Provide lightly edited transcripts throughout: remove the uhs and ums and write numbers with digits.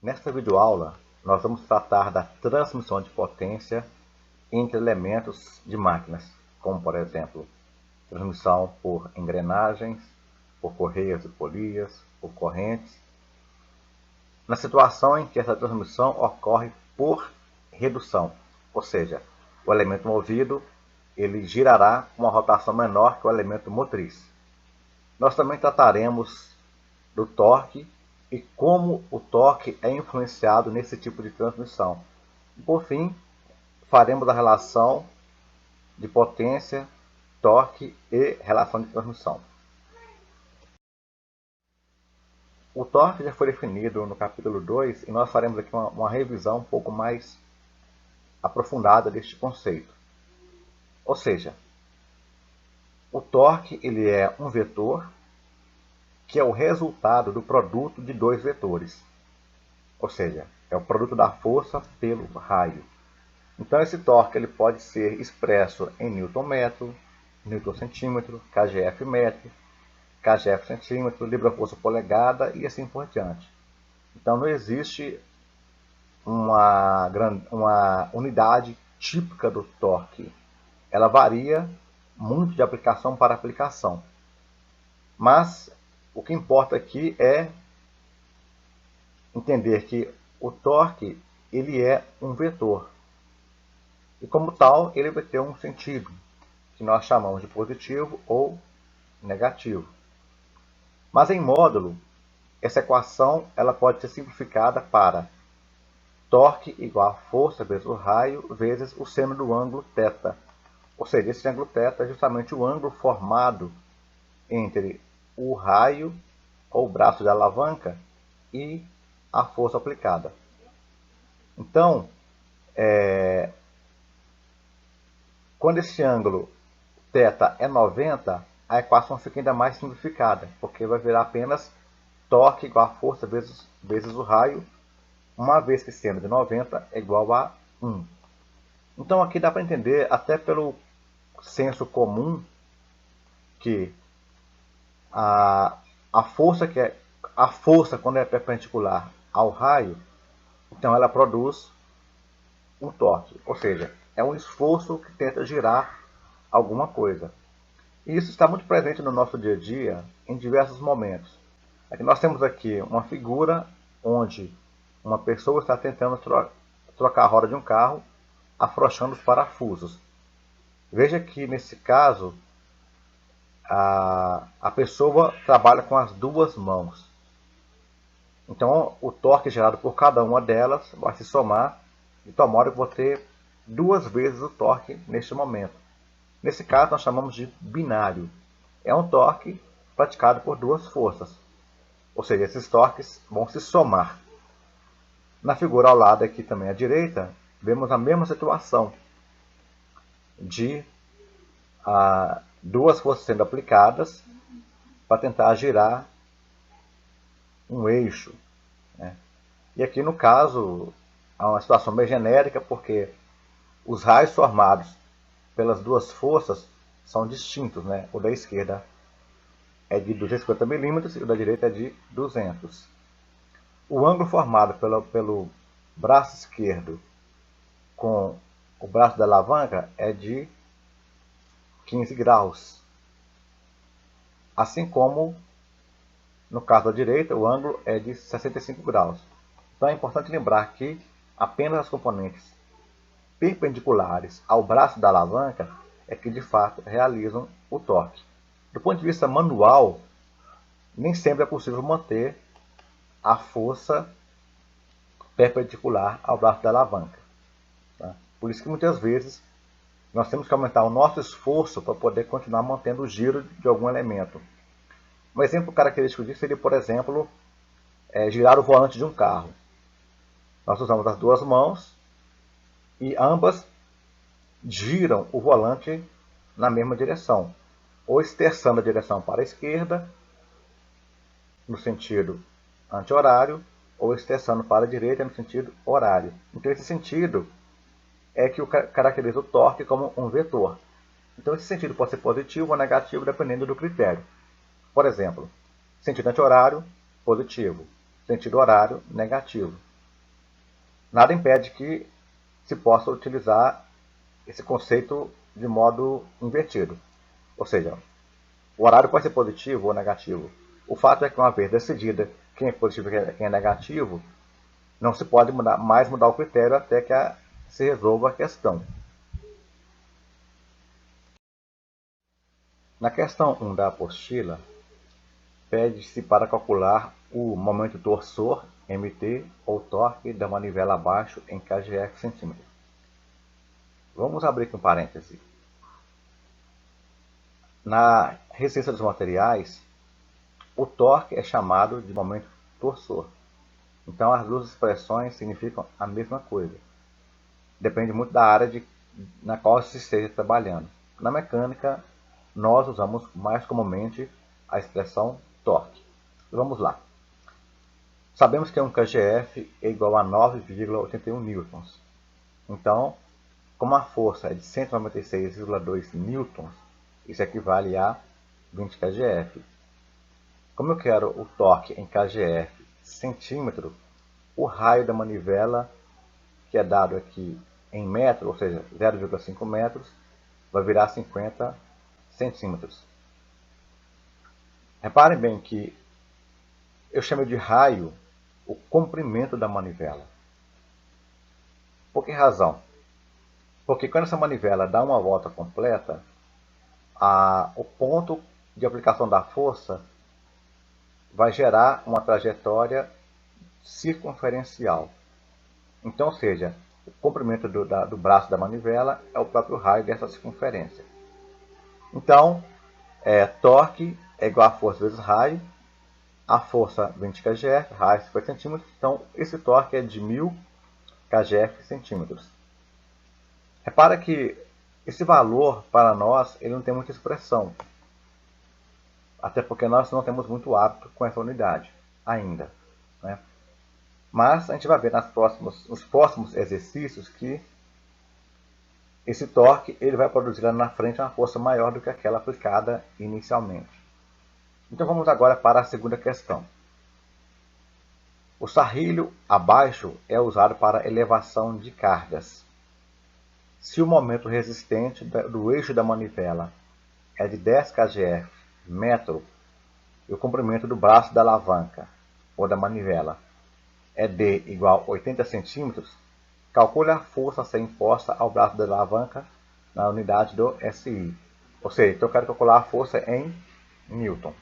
Nesta videoaula, nós vamos tratar da transmissão de potência entre elementos de máquinas, como, por exemplo, transmissão por engrenagens, por correias e polias, por correntes, na situação em que essa transmissão ocorre por redução, ou seja, o elemento movido ele girará com uma rotação menor que o elemento motriz. Nós também trataremos do torque e como o torque é influenciado nesse tipo de transmissão. Por fim, faremos a relação de potência, torque e relação de transmissão. O torque já foi definido no capítulo 2 e nós faremos aqui uma revisão um pouco mais aprofundada deste conceito. Ou seja, o torque ele é um vetor que é o resultado do produto de dois vetores. Ou seja, é o produto da força pelo raio. Então esse torque ele pode ser expresso em Newton-metro, Newton-centímetro, kgf-metro, kgf-centímetro, libra-força polegada e assim por diante. Então não existe uma unidade típica do torque. Ela varia muito de aplicação para aplicação. Mas o que importa aqui é entender que o torque ele é um vetor. E como tal, ele vai ter um sentido, que nós chamamos de positivo ou negativo. Mas em módulo, essa equação ela pode ser simplificada para torque igual a força vezes o raio vezes o seno do ângulo θ. Ou seja, esse ângulo θ é justamente o ângulo formado entre o raio ou braço de alavanca e a força aplicada. Então, quando esse ângulo θ é 90, a equação fica ainda mais simplificada, porque vai virar apenas torque igual a força vezes o raio, uma vez que seno de 90 é igual a 1. Então aqui dá para entender, até pelo senso comum, que a força quando é perpendicular ao raio, então ela produz um torque, ou seja, é um esforço que tenta girar alguma coisa. E isso está muito presente no nosso dia a dia em diversos momentos. Aqui nós temos aqui uma figura onde uma pessoa está tentando trocar a roda de um carro, afrouxando os parafusos. Veja que nesse caso a pessoa trabalha com as duas mãos. Então o torque gerado por cada uma delas vai se somar e tomara que eu vou ter duas vezes o torque neste momento. Nesse caso nós chamamos de binário. É um torque praticado por duas forças. Ou seja, esses torques vão se somar. Na figura ao lado aqui também à direita, vemos a mesma situação de duas forças sendo aplicadas para tentar girar um eixo. E aqui no caso, há uma situação meio genérica, porque os raios formados pelas duas forças são distintos. O da esquerda é de 250 milímetros e o da direita é de 200. O ângulo formado pelo braço esquerdo com o braço da alavanca é de 15 graus. Assim como, no caso da direita, o ângulo é de 65 graus. Então é importante lembrar que apenas as componentes perpendiculares ao braço da alavanca é que de fato realizam o torque. Do ponto de vista manual, nem sempre é possível manter a força perpendicular ao braço da alavanca. Por isso que muitas vezes nós temos que aumentar o nosso esforço para poder continuar mantendo o giro de algum elemento. Um exemplo característico disso seria, por exemplo, girar o volante de um carro. Nós usamos as duas mãos e ambas giram o volante na mesma direção, ou esterçando a direção para a esquerda, no sentido anti-horário, ou esterçando para a direita, no sentido horário. Então esse sentido é que caracteriza o torque como um vetor. Então esse sentido pode ser positivo ou negativo dependendo do critério. Por exemplo, sentido anti-horário, positivo. Sentido horário, negativo. nada impede que se possa utilizar esse conceito de modo invertido. Ou seja, o horário pode ser positivo ou negativo. O fato é que, uma vez decidida quem é positivo e quem é negativo, não se pode mais mudar o critério até que se resolva a questão. Na questão 1 da apostila, pede-se para calcular o momento torsor, mt, ou torque da manivela abaixo em kgf centímetro. Vamos abrir aqui um parêntese. Na resistência dos materiais, o torque é chamado de momento torsor. Então as duas expressões significam a mesma coisa. Depende muito da área na qual se esteja trabalhando. Na mecânica, nós usamos mais comumente a expressão torque. Vamos lá. Sabemos que um kgf é igual a 9,81 newtons. Então, como a força é de 196,2 newtons, isso equivale a 20 kgf. Como eu quero o torque em kgf centímetro, o raio da manivela, que é dado aqui em metro, ou seja, 0,5 metros, vai virar 50 centímetros. Reparem bem que eu chamo de raio o comprimento da manivela. Por que razão? Porque quando essa manivela dá uma volta completa, o ponto de aplicação da força vai gerar uma trajetória circunferencial. Então, ou seja, o comprimento do braço da manivela é o próprio raio dessa circunferência. Então, torque é igual a força vezes raio, a força 20 kgf, raio 50 cm, então esse torque é de 1000 kgf centímetros. Repara que esse valor, para nós, ele não tem muita expressão, até porque nós não temos muito hábito com essa unidade ainda, né? Mas a gente vai ver nos próximos exercícios que esse torque ele vai produzir lá na frente uma força maior do que aquela aplicada inicialmente. Então vamos agora para a segunda questão. O sarrilho abaixo é usado para elevação de cargas. Se o momento resistente do eixo da manivela é de 10 kgf metro e o comprimento do braço da alavanca ou da manivela é D igual a 80 cm, calcule a força a ser imposta ao braço da alavanca na unidade do SI. Ou seja, então eu quero calcular a força em Newton.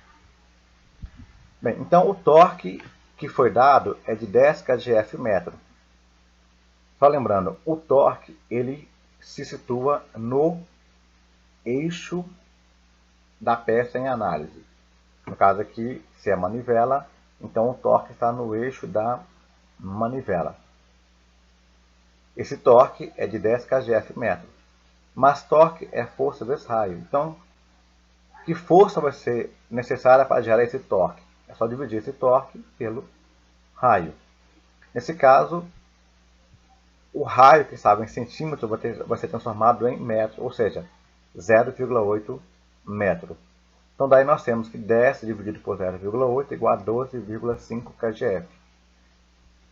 Bem, então o torque que foi dado é de 10 kgf metro. Só lembrando, o torque ele se situa no eixo da peça em análise. No caso aqui, se é manivela, então o torque está no eixo da manivela. Esse torque é de 10 kgf metro. Mas torque é força vezes raio. Então, que força vai ser necessária para gerar esse torque? É só dividir esse torque pelo raio. Nesse caso, o raio que estava em centímetro vai ser transformado em metro, ou seja, 0,8 metro. Então daí nós temos que 10 dividido por 0,8 igual a 12,5 kgf.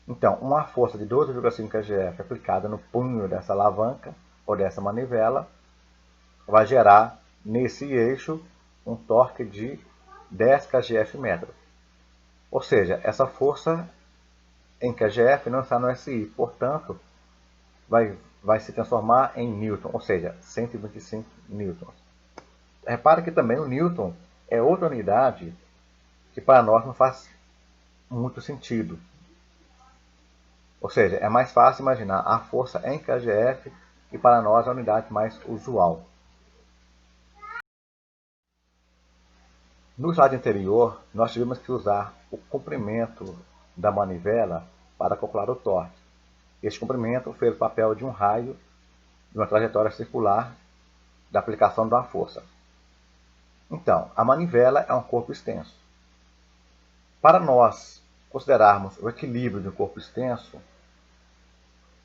Então, uma força de 12,5 kgf aplicada no punho dessa alavanca ou dessa manivela vai gerar nesse eixo um torque de 10 kgf metro. Ou seja, essa força em kgf não está no SI, portanto, vai se transformar em Newton, ou seja, 125 newtons. Repara que também o Newton é outra unidade que para nós não faz muito sentido. Ou seja, é mais fácil imaginar a força em kgf, que para nós é a unidade mais usual. No slide anterior, nós tivemos que usar o comprimento da manivela para calcular o torque. Este comprimento fez o papel de um raio de uma trajetória circular da aplicação da força. Então, a manivela é um corpo extenso. Para nós considerarmos o equilíbrio de um corpo extenso,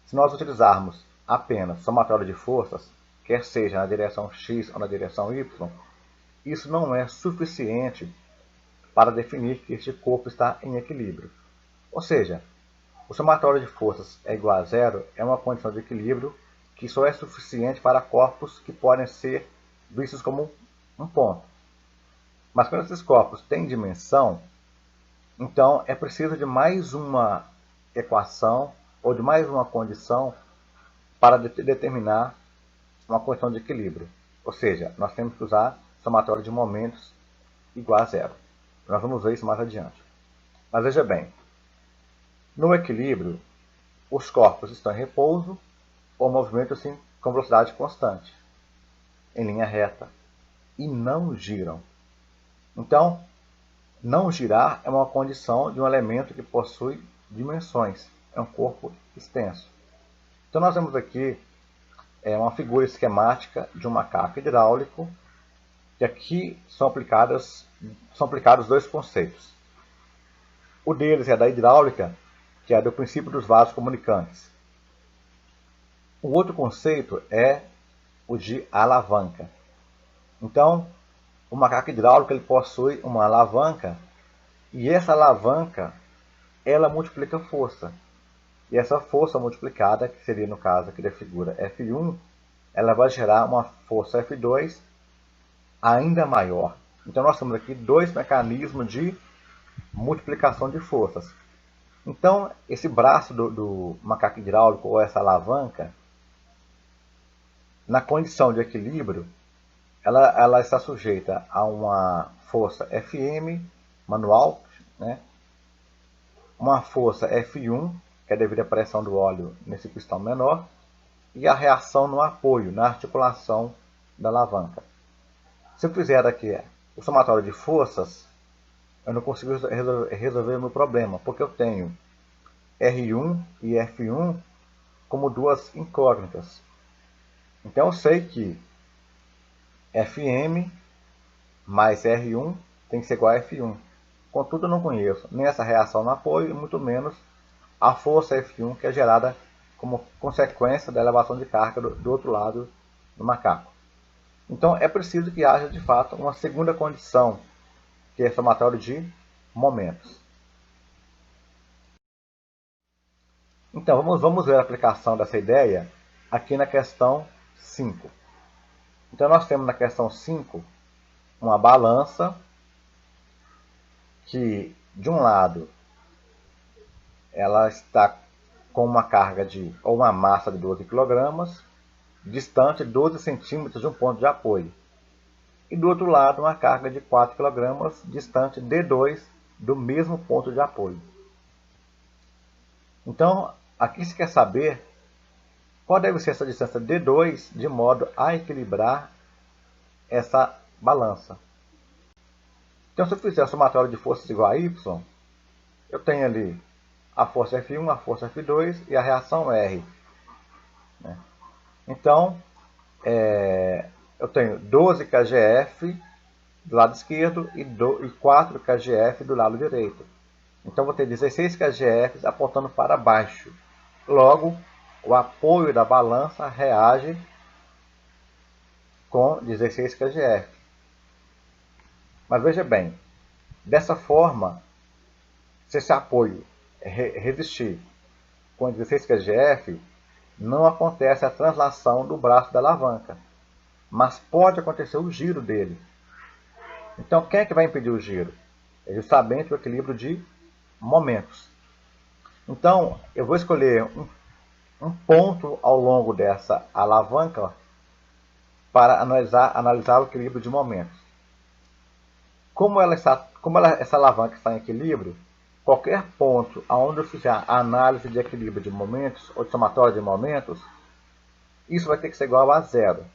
se nós utilizarmos apenas somatório de forças, quer seja na direção x ou na direção y, isso não é suficiente para definir que este corpo está em equilíbrio. Ou seja, o somatório de forças é igual a zero é uma condição de equilíbrio que só é suficiente para corpos que podem ser vistos como um ponto. Mas quando esses corpos têm dimensão, então é preciso de mais uma equação ou de mais uma condição para determinar uma condição de equilíbrio. Ou seja, nós temos que usar somatório de momentos igual a zero. Nós vamos ver isso mais adiante. Mas veja bem, no equilíbrio, os corpos estão em repouso ou movimento assim, com velocidade constante, em linha reta, e não giram. Então, não girar é uma condição de um elemento que possui dimensões, é um corpo extenso. Então nós vemos aqui uma figura esquemática de um macaco hidráulico, que aqui são aplicados dois conceitos. O deles é da hidráulica, que é do princípio dos vasos comunicantes. O outro conceito é o de alavanca. Então, o macaco hidráulico ele possui uma alavanca, e essa alavanca ela multiplica força. E essa força multiplicada, que seria no caso aqui da figura F1, ela vai gerar uma força F2 ainda maior. Então nós temos aqui dois mecanismos de multiplicação de forças. Então esse braço do macaco hidráulico, ou essa alavanca, na condição de equilíbrio, ela está sujeita a uma força Fm manual, né? Uma força F1, que é devido à pressão do óleo nesse pistão menor, e a reação no apoio, na articulação da alavanca. Se eu fizer aqui o somatório de forças, eu não consigo resolver o meu problema, porque eu tenho R1 e F1 como duas incógnitas. Então eu sei que Fm mais R1 tem que ser igual a F1. Contudo, eu não conheço nem essa reação no apoio, e muito menos a força F1, que é gerada como consequência da elevação de carga do outro lado do macaco. Então é preciso que haja de fato uma segunda condição, que é somatório de momentos. Então vamos ver a aplicação dessa ideia aqui na questão 5. Então nós temos na questão 5 uma balança que de um lado ela está com uma carga ou uma massa de 12 kg, distante 12 centímetros de um ponto de apoio. E do outro lado, uma carga de 4 kg, distante D2 do mesmo ponto de apoio. Então, aqui se quer saber qual deve ser essa distância D2, de modo a equilibrar essa balança. Então, se eu fizer o somatório de forças igual a Y, eu tenho ali a força F1, a força F2 e a reação R. Então, eu tenho 12 kgf do lado esquerdo e 4 kgf do lado direito. Então, vou ter 16 kgf apontando para baixo. Logo, o apoio da balança reage com 16 kgf. Mas veja bem, dessa forma, se esse apoio resistir com 16 kgf, não acontece a translação do braço da alavanca, mas pode acontecer o giro dele. Então, quem é que vai impedir o giro? É justamente o equilíbrio de momentos. Então, eu vou escolher um ponto ao longo dessa alavanca para analisar o equilíbrio de momentos. Como essa alavanca está em equilíbrio, qualquer ponto onde eu fizer a análise de equilíbrio de momentos, ou de somatório de momentos, isso vai ter que ser igual a zero.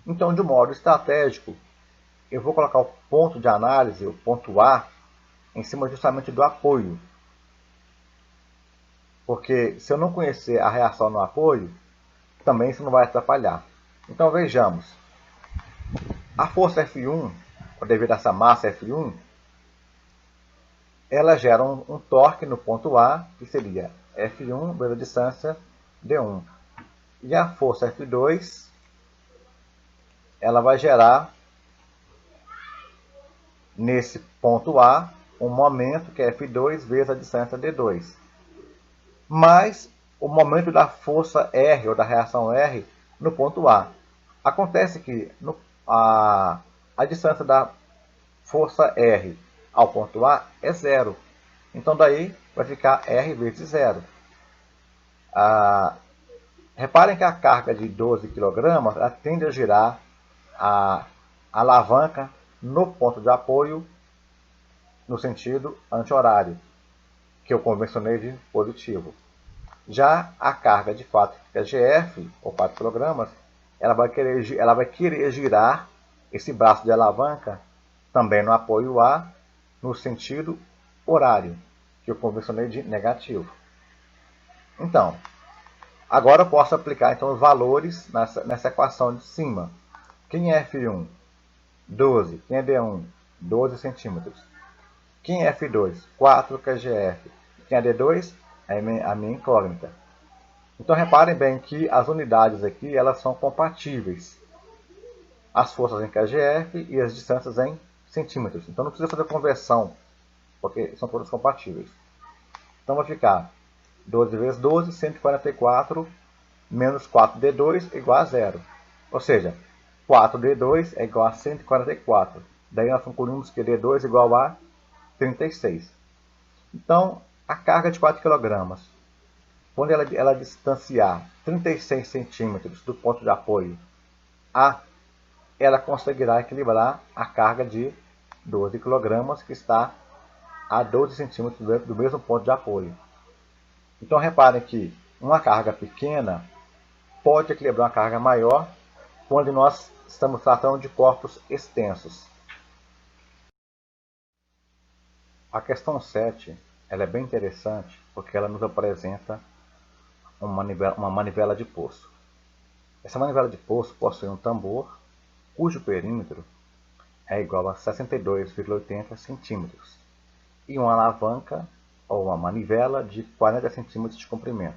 Então, de modo estratégico, eu vou colocar o ponto de análise, o ponto A, em cima justamente do apoio. Porque se eu não conhecer a reação no apoio, também isso não vai atrapalhar. Então vejamos. A força F1, devido a essa massa F1, ela gera um torque no ponto A, que seria F1 vezes a distância D1. E a força F2, ela vai gerar nesse ponto A um momento que é F2 vezes a distância D2. mais o momento da força R ou da reação R no ponto A. Acontece que a distância da força R ao ponto A é zero. Então daí vai ficar R vezes zero. Reparem que a carga de 12 kg tende a girar a alavanca no ponto de apoio no sentido anti-horário, que eu convencionei de positivo. Já a carga de 4 kgf, ou 4 kg, ela vai querer girar esse braço de alavanca também no apoio A, no sentido horário, que eu convencionei de negativo. Então, agora eu posso aplicar então, os valores nessa equação de cima. Quem é F1? 12. Quem é D1? 12 centímetros. Quem é F2? 4 kgf. Quem é D2? É a minha incógnita. Então reparem bem que as unidades aqui elas são compatíveis. As forças em kgf e as distâncias em centímetros. Então não precisa fazer conversão, porque são todas compatíveis. Então vai ficar 12 vezes 12, 144, menos 4D2 igual a zero. Ou seja, 4D2 é igual a 144. Daí nós concluímos que D2 é igual a 36. Então, a carga de 4 kg, quando ela distanciar 36 centímetros do ponto de apoio A, ela conseguirá equilibrar a carga de 12 kg que está a 12 centímetros do mesmo ponto de apoio. Então reparem que uma carga pequena pode equilibrar uma carga maior quando nós estamos tratando de corpos extensos. A questão 7 ela é bem interessante porque ela nos apresenta uma manivela de poço. Essa manivela de poço possui um tambor cujo perímetro é igual a 62,80 centímetros e uma alavanca ou uma manivela de 40 centímetros de comprimento.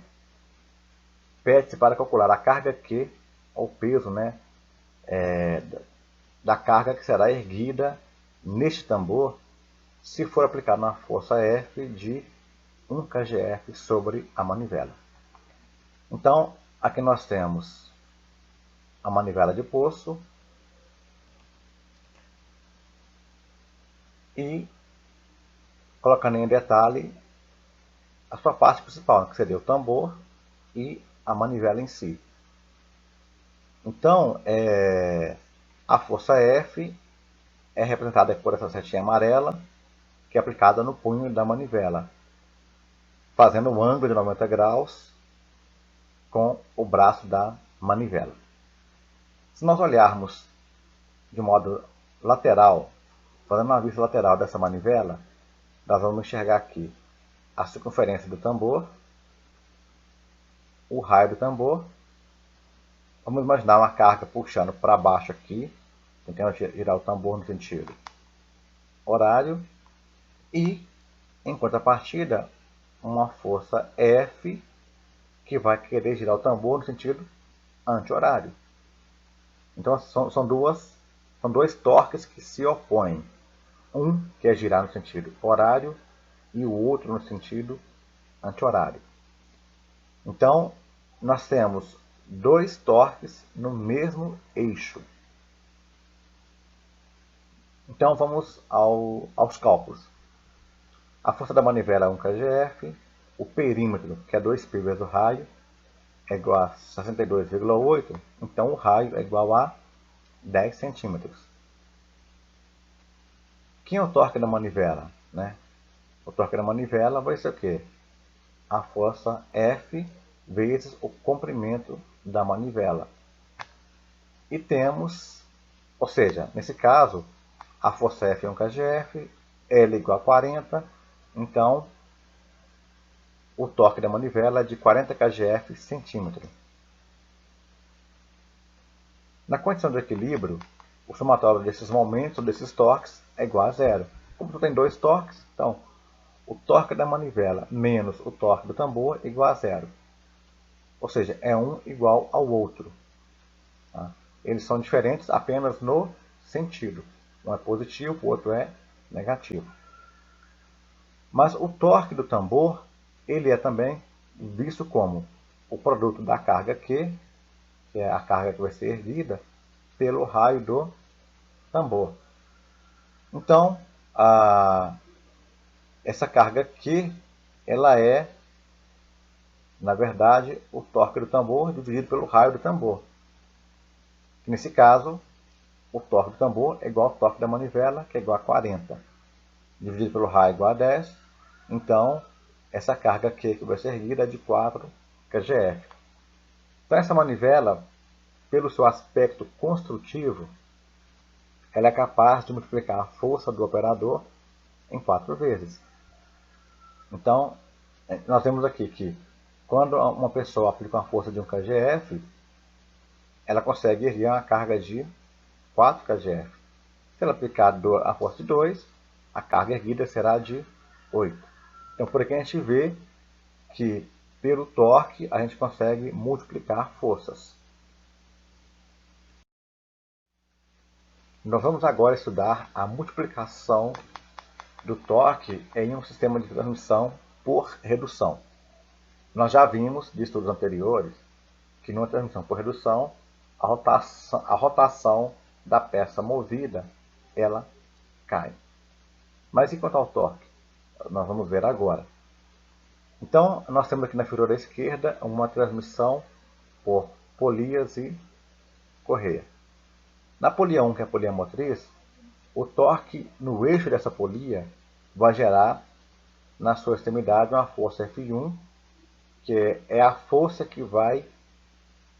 Pede-se para calcular a carga Q, ou peso, da carga que será erguida neste tambor se for aplicada uma força F de 1 kgf sobre a manivela. Então, aqui nós temos a manivela de poço e, colocando em detalhe, a sua parte principal, que seria o tambor e a manivela em si. Então, a força F é representada por essa setinha amarela, que é aplicada no punho da manivela, fazendo um ângulo de 90 graus com o braço da manivela. Se nós olharmos de modo lateral, fazendo uma vista lateral dessa manivela, nós vamos enxergar aqui a circunferência do tambor, o raio do tambor. Vamos imaginar uma carga puxando para baixo aqui, tentando girar o tambor no sentido horário, e, em contrapartida, uma força F que vai querer girar o tambor no sentido anti-horário. Então são dois torques que se opõem. Um que é girar no sentido horário e o outro no sentido anti-horário. Então, nós temos dois torques no mesmo eixo. Então, vamos aos cálculos. A força da manivela é 1 kgf, o perímetro, que é 2π vezes o raio, é igual a 62,8, então o raio é igual a 10 centímetros. Quem é o torque da manivela? O torque da manivela vai ser o quê? A força F vezes o comprimento da manivela. E temos, ou seja, nesse caso, a força F é 1 kgf, L igual a 40, então o torque da manivela é de 40 kgf centímetro. Na condição de equilíbrio, o somatório desses momentos, desses torques, é igual a zero. Como só tem dois torques, então o torque da manivela menos o torque do tambor é igual a zero. Ou seja, é um igual ao outro. Tá? Eles são diferentes apenas no sentido. Um é positivo, o outro é negativo. Mas o torque do tambor, ele é também visto como o produto da carga Q, que é a carga que vai ser erguida, pelo raio do tambor. Então, essa carga Q, ela é, na verdade, o torque do tambor dividido pelo raio do tambor. Nesse caso, o torque do tambor é igual ao torque da manivela, que é igual a 40. Dividido pelo raio igual a 10. Então, essa carga Q que vai ser erguida é de 4 kgf. Então, essa manivela, pelo seu aspecto construtivo, ela é capaz de multiplicar a força do operador em 4 vezes. Então, nós vemos aqui que quando uma pessoa aplica uma força de 1 kgf, ela consegue erguer uma carga de 4 kgf. Se ela aplicar a força de 2, a carga erguida será de 8. Então, por aqui a gente vê que, pelo torque, a gente consegue multiplicar forças. Nós vamos agora estudar a multiplicação do torque em um sistema de transmissão por redução. Nós já vimos, de estudos anteriores, que numa transmissão por redução, a rotação da peça movida, ela cai. Mas e quanto ao torque? Nós vamos ver agora. Então, nós temos aqui na figura da esquerda uma transmissão por polias e correia. Na polia 1, que é a polia motriz, o torque no eixo dessa polia vai gerar, na sua extremidade, uma força F1, que é a força que vai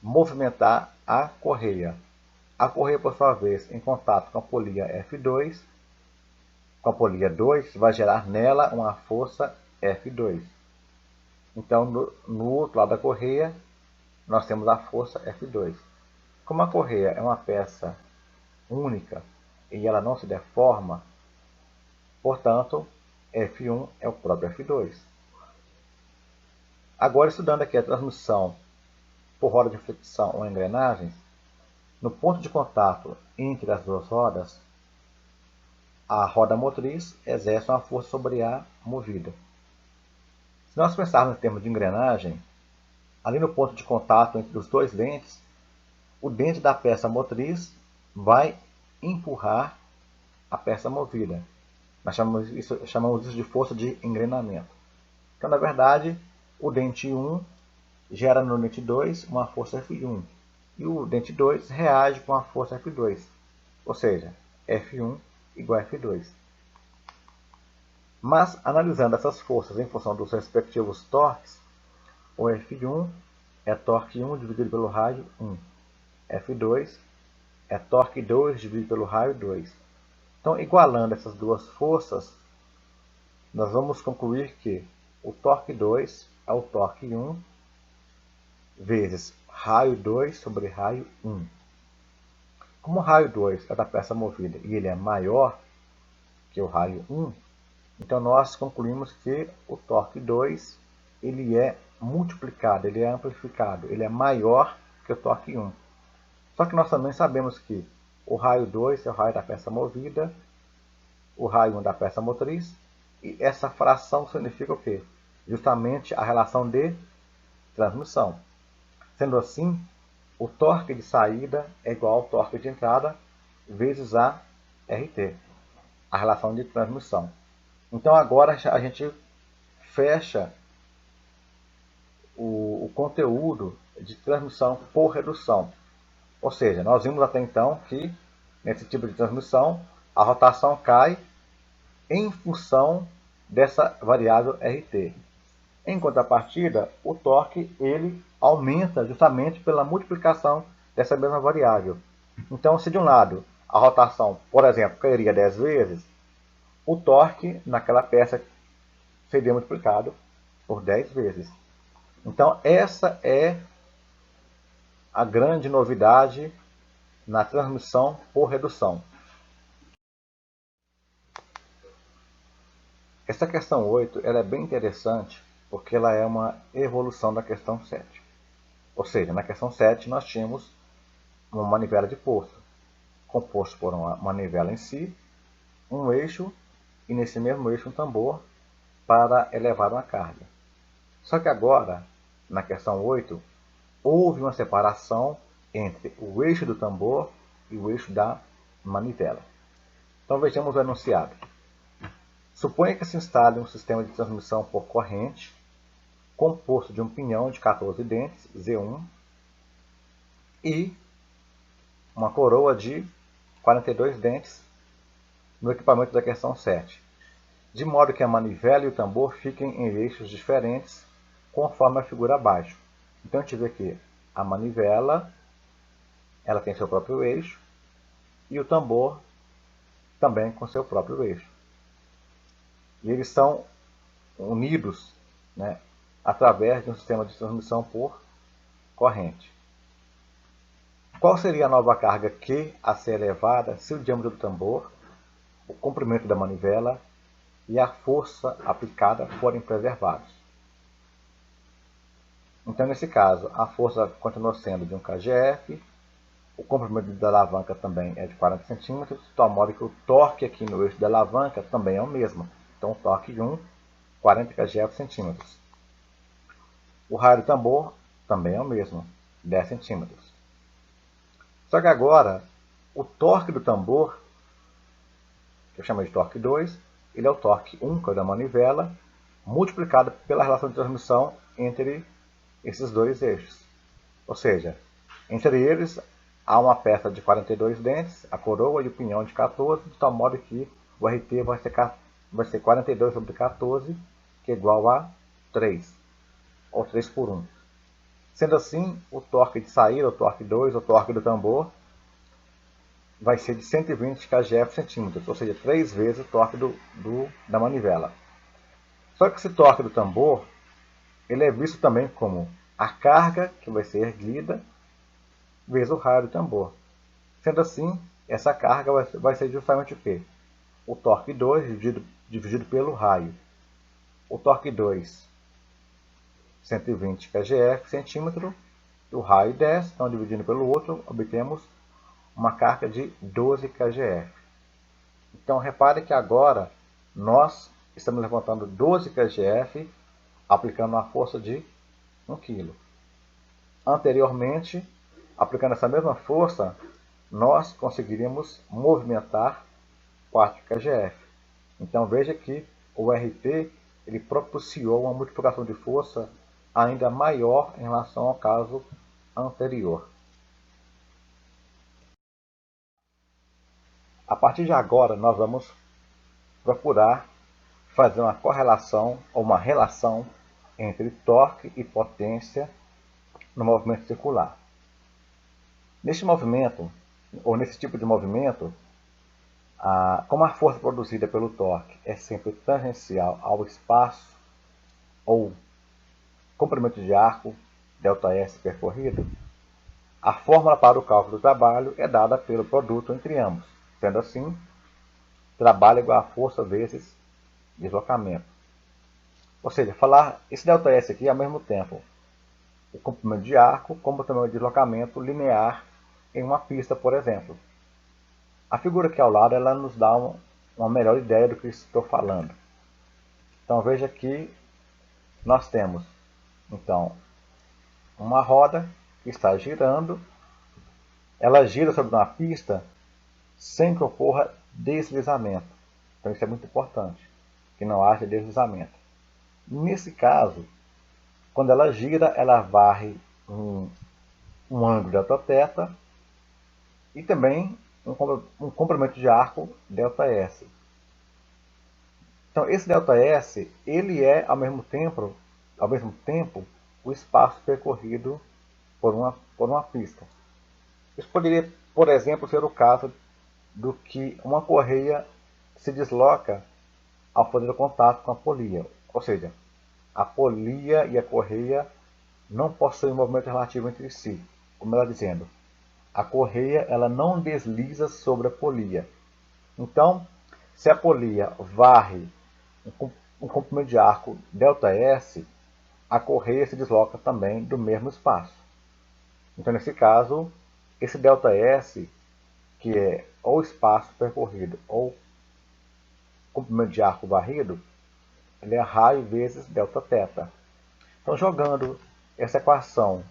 movimentar a correia. A correia, por sua vez, em contato com a polia F2, com a polia 2, vai gerar nela uma força F2. Então, no outro lado da correia, nós temos a força F2. Como a correia é uma peça única e ela não se deforma, portanto, F1 é o próprio F2. Agora, estudando aqui a transmissão por roda de fricção ou engrenagens, no ponto de contato entre as duas rodas, a roda motriz exerce uma força sobre a movida. Se nós pensarmos em termos de engrenagem, ali no ponto de contato entre os dois dentes, o dente da peça motriz vai empurrar a peça movida. Nós chamamos isso de força de engrenamento. Então, na verdade, o dente 1 gera no dente 2 uma força F1 e o dente 2 reage com a força F2, ou seja, F1 igual a F2. Mas, analisando essas forças em função dos respectivos torques, o F1 é torque 1 dividido pelo raio 1. F2 é torque 2 dividido pelo raio 2. Então, igualando essas duas forças, nós vamos concluir que o torque 2 é o torque 1 vezes raio 2 sobre raio 1. Como o raio 2 é da peça movida e ele é maior que o raio 1, então nós concluímos que o torque 2 ele é multiplicado, ele é amplificado, ele é maior que o torque 1. Só que nós também sabemos que o raio 2 é o raio da peça movida, o raio 1 da peça motriz, e essa fração significa o quê? Justamente a relação de transmissão. Sendo assim, o torque de saída é igual ao torque de entrada vezes a RT, a relação de transmissão. Então agora a gente fecha o conteúdo de transmissão por redução. Ou seja, nós vimos até então que nesse tipo de transmissão a rotação cai em função dessa variável RT. Em contrapartida, o torque ele aumenta justamente pela multiplicação dessa mesma variável. Então, se de um lado a rotação, por exemplo, cairia 10 vezes, o torque naquela peça seria multiplicado por 10 vezes. Então, essa é a grande novidade na transmissão por redução. Essa questão 8 ela é bem interessante porque ela é uma evolução da questão 7. Ou seja, na questão 7 nós tínhamos uma manivela de poço, composto por uma manivela em si, um eixo e nesse mesmo eixo um tambor para elevar uma carga. Só que agora, na questão 8, houve uma separação entre o eixo do tambor e o eixo da manivela. Então vejamos o enunciado. Suponha que se instale um sistema de transmissão por corrente composto de um pinhão de 14 dentes, Z1, e uma coroa de 42 dentes no equipamento da questão 7, de modo que a manivela e o tambor fiquem em eixos diferentes, conforme a figura abaixo. Então a gente vê que a manivela ela tem seu próprio eixo e o tambor também com seu próprio eixo. E eles são unidos, né, através de um sistema de transmissão por corrente. Qual seria a nova carga Q a ser elevada se o diâmetro do tambor, o comprimento da manivela e a força aplicada forem preservados? Então, nesse caso, a força continua sendo de 1 kgf, o comprimento da alavanca também é de 40 cm, de tal modo que o torque aqui no eixo da alavanca também é o mesmo. Então, o torque de 1, 40 kgf/cm. O raio do tambor também é o mesmo, 10 cm. Só que agora, o torque do tambor, que eu chamo de torque 2, ele é o torque 1, que é o da manivela, multiplicado pela relação de transmissão entre esses dois eixos. Ou seja, entre eles há uma peça de 42 dentes, a coroa e o pinhão de 14, de tal modo que o RT vai ser 42 sobre 14, que é igual a 3, ou 3 por 1. Sendo assim, o torque de saída, o torque 2, o torque do tambor, vai ser de 120 kgf/cm, ou seja, 3 vezes o torque da manivela. Só que esse torque do tambor, ele é visto também como a carga que vai ser erguida vezes o raio do tambor. Sendo assim, essa carga vai ser justamente o quê? O torque 2 dividido pelo raio. O torque 2, 120 kgf/cm, e o raio 10, então dividindo pelo outro, obtemos uma carga de 12 kgf. Então repare que agora nós estamos levantando 12 kgf aplicando uma força de 1 kg. Anteriormente, aplicando essa mesma força, nós conseguiríamos movimentar 4 kgf. Então veja que o RT ele propiciou uma multiplicação de força ainda maior em relação ao caso anterior. A partir de agora, nós vamos procurar fazer uma correlação ou uma relação entre torque e potência no movimento circular. Neste movimento, ou nesse tipo de movimento, como a força produzida pelo torque é sempre tangencial ao espaço ou comprimento de arco, ΔS percorrido, a fórmula para o cálculo do trabalho é dada pelo produto entre ambos. Sendo assim, trabalho é igual a força vezes deslocamento. Ou seja, falar esse ΔS aqui ao mesmo tempo o comprimento de arco, como também o deslocamento linear em uma pista, por exemplo. A figura aqui ao lado ela nos dá uma melhor ideia do que estou falando. Então veja que nós temos então uma roda que está girando, ela gira sobre uma pista sem que ocorra deslizamento. Então isso é muito importante, que não haja deslizamento. Nesse caso, quando ela gira, ela varre um ângulo delta-θ e também um comprimento de arco ΔS. Então esse ΔS ele é ao mesmo tempo o espaço percorrido por uma pista. Isso poderia, por exemplo, ser o caso do que uma correia se desloca ao fazer o contato com a polia. Ou seja, a polia e a correia não possuem movimento relativo entre si. Como ela dizendo, a correia ela não desliza sobre a polia. Então, se a polia varre um comprimento de arco ΔS, a correia se desloca também do mesmo espaço. Então, nesse caso, esse ΔS, que é ou espaço percorrido ou comprimento de arco varrido, ele é raio vezes Δθ. Então, jogando essa equação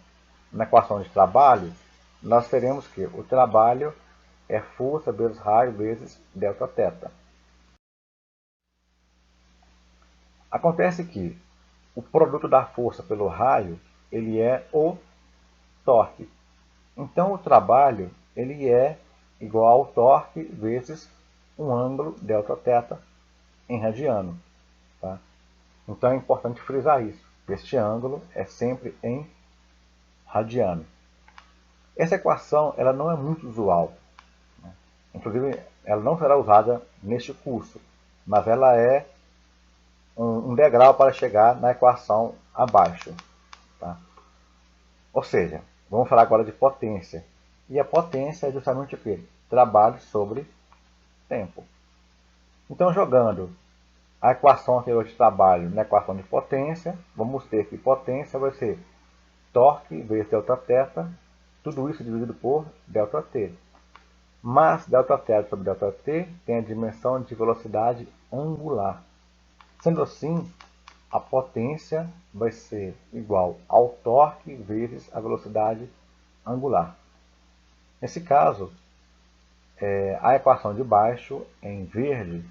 na equação de trabalho, nós teremos que o trabalho é força vezes raio vezes delta θ. Acontece que o produto da força pelo raio ele é o torque. Então, o trabalho ele é igual ao torque vezes um ângulo delta θ em radiano. Tá? Então, é importante frisar isso. Este ângulo é sempre em radiano. Essa equação ela não é muito usual. Inclusive, ela não será usada neste curso, mas ela é um degrau para chegar na equação abaixo. Tá? Ou seja, vamos falar agora de potência. E a potência é justamente o quê? Trabalho sobre tempo. Então, jogando a equação anterior de trabalho na equação de potência, vamos ter que potência vai ser torque vezes delta θ, tudo isso dividido por delta t. Mas delta θ sobre delta t tem a dimensão de velocidade angular. Sendo assim, a potência vai ser igual ao torque vezes a velocidade angular. Nesse caso, a equação de baixo, em verde,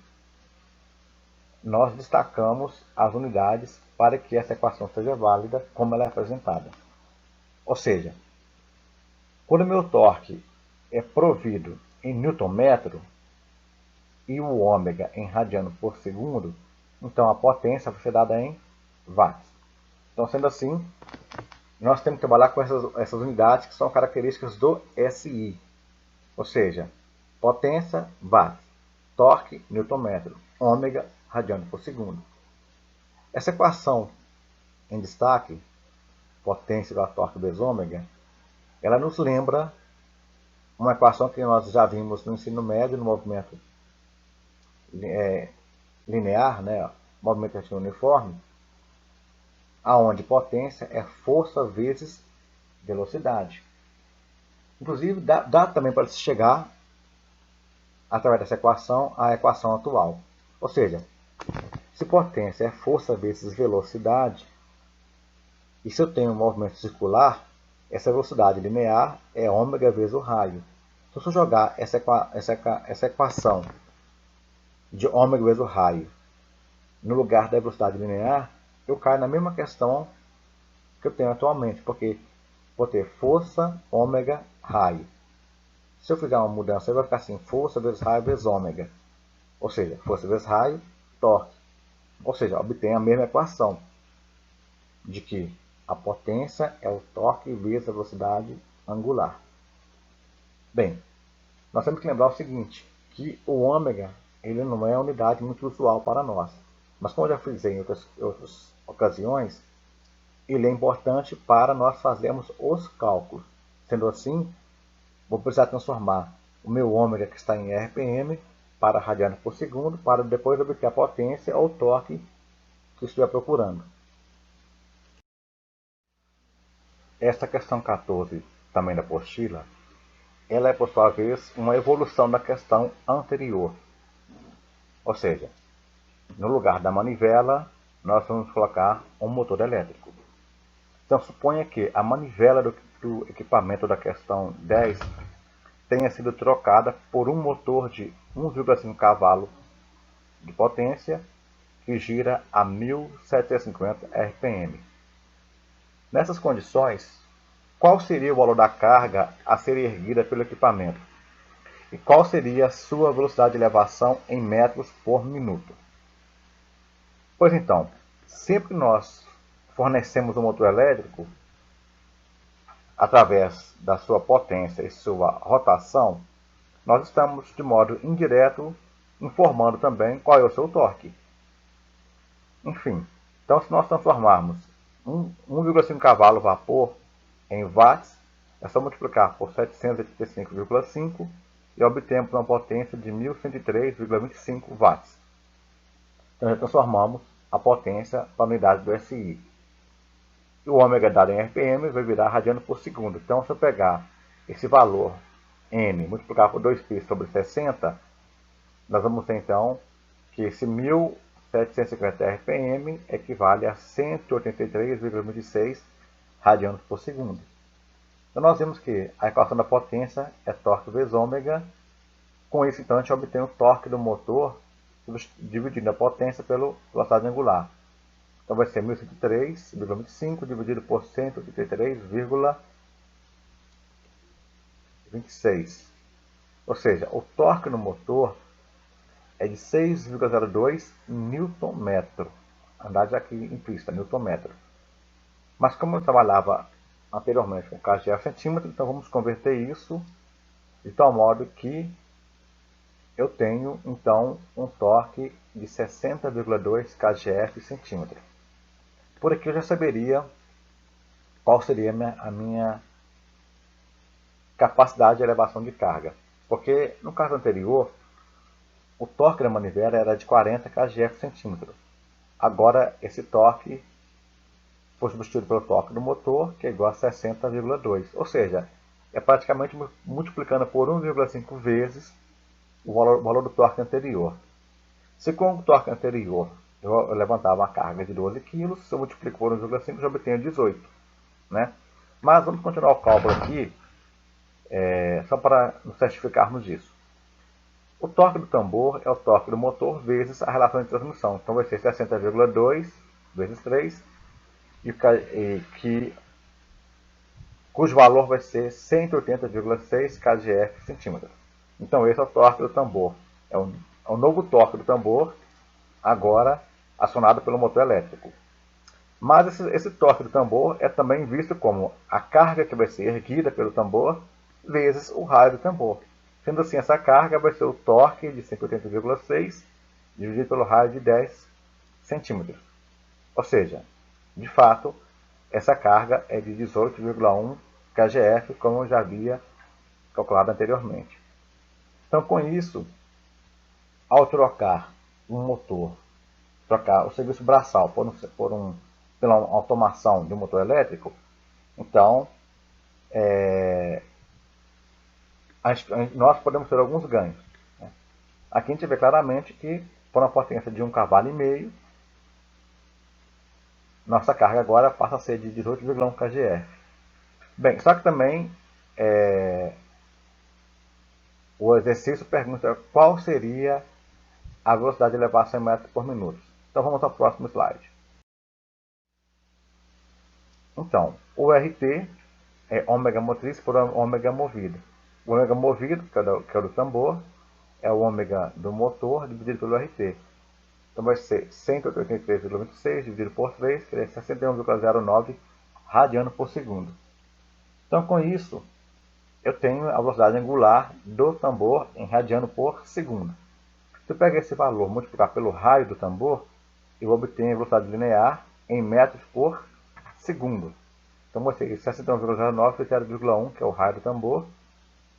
nós destacamos as unidades para que essa equação seja válida como ela é apresentada. Ou seja, quando o meu torque é provido em newton-metro e o ômega em radiano por segundo, então a potência vai ser dada em watts. Então, sendo assim, nós temos que trabalhar com essas unidades que são características do SI. Ou seja, potência, watts, torque, newton-metro, ômega, radiano por segundo. Essa equação em destaque, potência igual a torque vezes ômega, ela nos lembra uma equação que nós já vimos no ensino médio, no movimento linear, né, movimento retilíneo uniforme, aonde potência é força vezes velocidade. Inclusive, dá também para se chegar, através dessa equação, à equação atual. Ou seja, se potência é força vezes velocidade, e se eu tenho um movimento circular, essa velocidade linear é ômega vezes o raio. Então, se eu jogar essa equação de ômega vezes o raio no lugar da velocidade linear, eu caio na mesma questão que eu tenho atualmente, porque vou ter força, ômega, raio. Se eu fizer uma mudança, vai ficar assim, força vezes raio vezes ômega. Ou seja, força vezes raio, torque. Ou seja, obtém a mesma equação de que a potência é o torque vezes a velocidade angular. Bem, nós temos que lembrar o seguinte, que o ômega ele não é uma unidade muito usual para nós. Mas como eu já frisei em outras ocasiões, ele é importante para nós fazermos os cálculos. Sendo assim, vou precisar transformar o meu ômega que está em RPM para radiano por segundo, para depois obter a potência ou torque que estiver procurando. Esta questão 14, também da apostila, ela é, por sua vez, uma evolução da questão anterior. Ou seja, no lugar da manivela, nós vamos colocar um motor elétrico. Então, suponha que a manivela do equipamento da questão 10 tenha sido trocada por um motor de 1,5 cavalo de potência que gira a 1750 RPM. Nessas condições, qual seria o valor da carga a ser erguida pelo equipamento? E qual seria a sua velocidade de elevação em metros por minuto? Pois então, sempre que nós fornecemos um motor elétrico, através da sua potência e sua rotação, nós estamos, de modo indireto, informando também qual é o seu torque. Enfim, então se nós transformarmos 1,5 cavalo vapor em watts, é só multiplicar por 785,5 e obtemos uma potência de 1103,25 watts. Então já transformamos a potência para a unidade do SI. E o ômega dado em RPM vai virar radiano por segundo. Então, se eu pegar esse valor M multiplicar por 2π sobre 60, nós vamos ter então que esse 750 RPM equivale a 183,26 radianos por segundo. Então nós vimos que a equação da potência é torque vezes ômega. Com isso, então, a gente obtém o torque do motor dividindo a potência pela velocidade angular. Então vai ser 1003,25 dividido por 183,26. Ou seja, o torque no motor é de 6,02 Nm. Andade aqui implícita, Nm. Mas como eu trabalhava anteriormente com kgf centímetro, então vamos converter isso de tal modo que eu tenho então um torque de 60,2 kgf centímetro. Por aqui eu já saberia qual seria a minha capacidade de elevação de carga. Porque no caso anterior, o torque da manivela era de 40 kgf centímetro. Agora esse torque foi substituído pelo torque do motor, que é igual a 60,2. Ou seja, é praticamente multiplicando por 1,5 vezes o valor do torque anterior. Se com o torque anterior eu levantava uma carga de 12 kg, se eu multiplico por 1,5 já obtenho 18. Né? Mas vamos continuar o cálculo aqui, só para nos certificarmos disso. O torque do tambor é o torque do motor vezes a relação de transmissão. Então vai ser 60,2 vezes 3, cujo valor vai ser 180,6 kgf centímetro. Então esse é o torque do tambor. É o novo torque do tambor, agora acionado pelo motor elétrico. Mas esse torque do tambor é também visto como a carga que vai ser erguida pelo tambor vezes o raio do tambor. Sendo assim, essa carga vai ser o torque de 180,6 dividido pelo raio de 10 centímetros. Ou seja, de fato, essa carga é de 18,1 kgf, como eu já havia calculado anteriormente. Então, com isso, ao trocar um motor, trocar o serviço braçal pela automação de um motor elétrico, então nós podemos ter alguns ganhos. Né? Aqui a gente vê claramente que, por uma potência de 1,5 kW, nossa carga agora passa a ser de 18,1 kgf. Bem, só que também o exercício pergunta qual seria a velocidade de elevação em metros por minuto. Então vamos ao próximo slide. Então, o RT é ômega motriz por ômega movido. O ômega movido, que é o do tambor, é o ômega do motor dividido pelo RT. Então vai ser 183,26 dividido por 3, que é 61,09 radiano por segundo. Então com isso, eu tenho a velocidade angular do tambor em radiano por segundo. Se eu pegar esse valor e multiplicar pelo raio do tambor, eu obtenho a velocidade linear em metros por segundo. Então vai ser 61,09 vezes 0,1, que é o raio do tambor.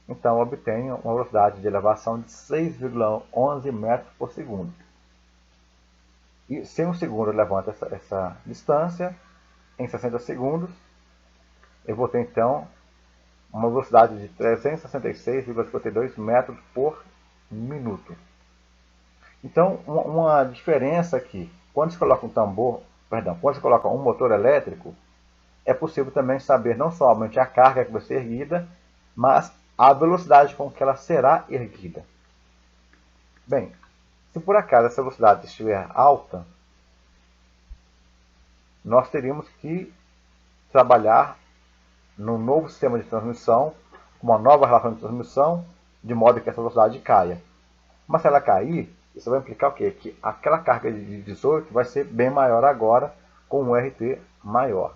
Então eu obtenho uma velocidade de elevação de 6,11 metros por segundo. E se em um segundo eu levanto essa distância, em 60 segundos, eu vou ter então uma velocidade de 366,52 metros por minuto. Então, uma diferença aqui, quando se coloca quando se coloca um motor elétrico, é possível também saber não somente a carga que vai ser erguida, mas a velocidade com que ela será erguida. Bem, se por acaso essa velocidade estiver alta, nós teríamos que trabalhar num novo sistema de transmissão, uma nova relação de transmissão, de modo que essa velocidade caia. Mas se ela cair, isso vai implicar o quê? Que aquela carga de 18 vai ser bem maior agora, com um RT maior.